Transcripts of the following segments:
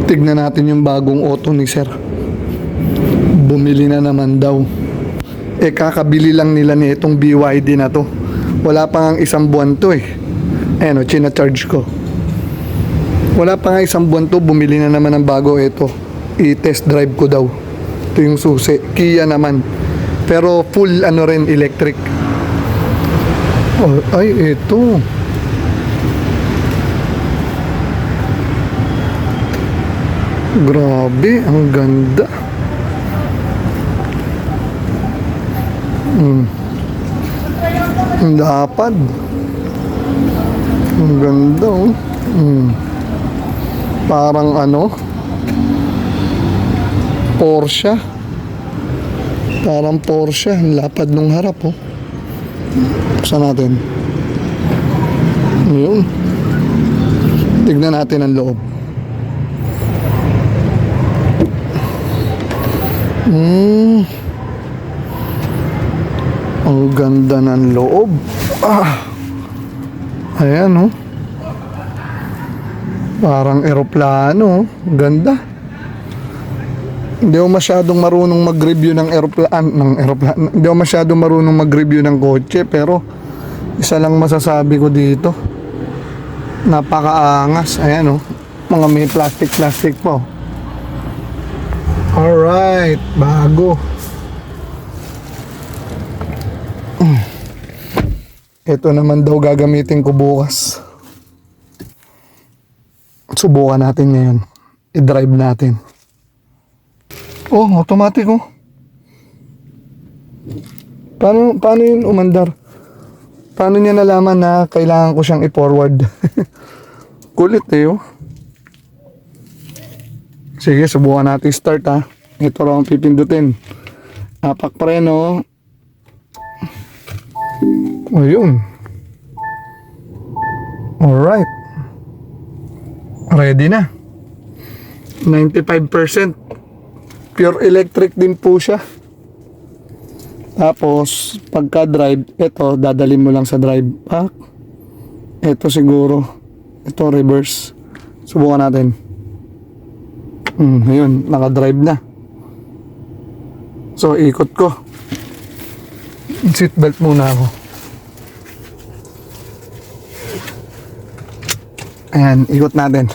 Tignan natin yung bagong auto ni sir. Bumili na naman daw. Kakabili lang nila ni itong BYD na to. Wala pa nga isang buwan to Ayan china-charge ko. Wala pa nga isang buwan to, bumili na naman ng bago ito. I-test drive ko daw. Ito yung susi. Kia naman. Pero full rin, electric. Ay, ito. Grabe, ang ganda. Ang lapad. Ang ganda Parang Porsche. Parang Porsche. Ang lapad nung harap Buksan natin. Ayun. Tignan natin ang loob. Ang ganda ng loob. Ayan Parang eroplano. Ganda. Hindi ako masyadong marunong mag-review ng eroplano. Hindi ako masyadong marunong mag-review ng kotse, pero isa lang masasabi ko dito. Napakaangas. Ayan mga may plastic po. Alright, bago. Ito naman daw gagamitin ko bukas. Subukan natin ngayon. I-drive natin. Automatic Paano yun umandar? Paano niya nalaman na kailangan ko siyang i-forward? Kulit Sige, subukan natin start Ito raw ang pipindutin. Apak preno. Ayun. Alright. Ready na. 95%. Pure electric din po siya. Tapos, pagka drive, ito, dadalhin mo lang sa drive pack. Ito siguro. Ito, reverse. Subukan natin. Ayun, naka-drive na. So, ikot ko. Seatbelt muna ako. Ayan, ikot natin.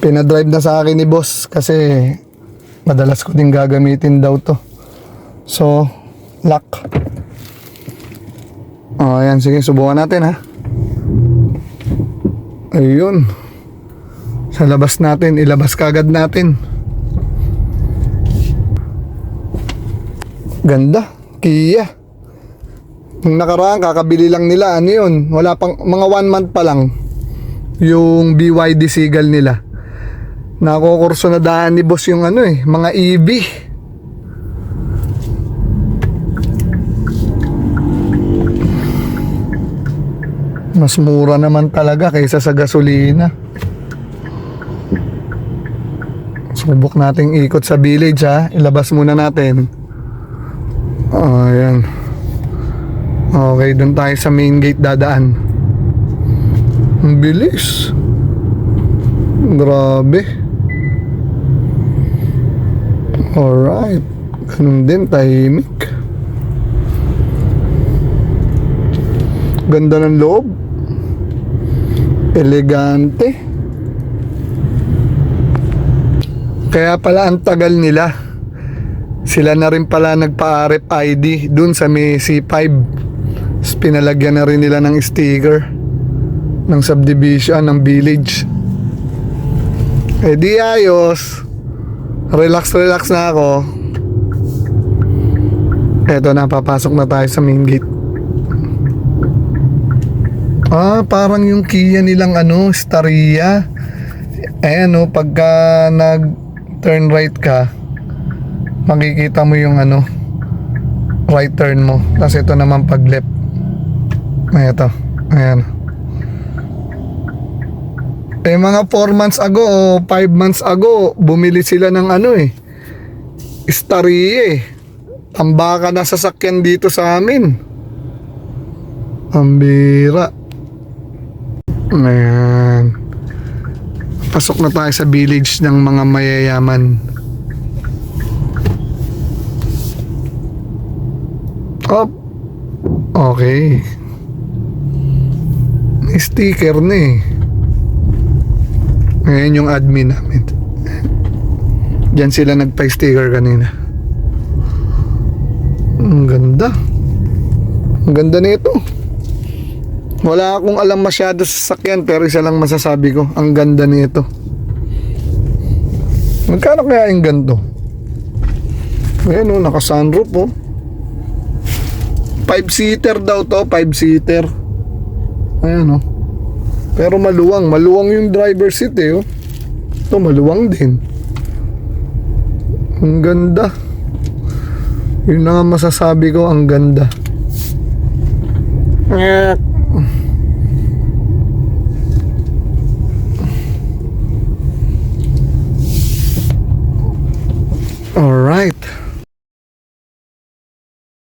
Pinadrive na sa akin ni boss kasi madalas ko din gagamitin daw to. So, lock. Ayan, sige, subukan natin Ayun. Sa labas natin, ilabas kagad natin. Ganda, Kia. Nung nakaraan, kakabili lang nila, yun, wala pang, mga 1 month pa lang, yung BYD Seagull nila. Nakukurso na daan ni boss yung mga EV. Mas mura naman talaga kaysa sa gasolina. Subok nating ikot sa village Ilabas muna natin. Ayan. Okay, doon tayo sa main gate dadaan. Ang bilis. Grabe. Alright. Ganun din, tahimik. Ganda ng loob. Elegante. Kaya pala ang tagal nila. Sila na rin pala nagpa-RFID dun sa may C5. Pinalagyan na rin nila ng sticker ng subdivision, ng village. Di ayos. Relax na ako. Eto na, papasok na tayo sa main gate. Parang yung Kia nilang Staria. Ayan pagka nag-turn right ka, makikita mo yung right turn mo. Tapos ito naman pag left. Ito. Ayan. Mga 4 months ago o 5 months ago, bumili sila ng Staria Tambaka na sasakyan dito sa amin. Ang bira. Ayan. Pasok na tayo sa village ng mga mayayaman. Oh, okay. May sticker na eh. Ngayon yung admin namin. Diyan sila nagpa-sticker kanina. Ang ganda. Ang ganda nito. Wala akong alam masyado sa sasakyan, pero isa lang masasabi ko, ang ganda nito. Magkano kaya yung ganito? Ayan o, naka-sunroof o. 5-seater daw to, 5-seater. Ayan o. Pero maluwang, maluwang yung driver seat eh oh. Ito maluwang din. Ang ganda. Yun na nga masasabi ko, ang ganda.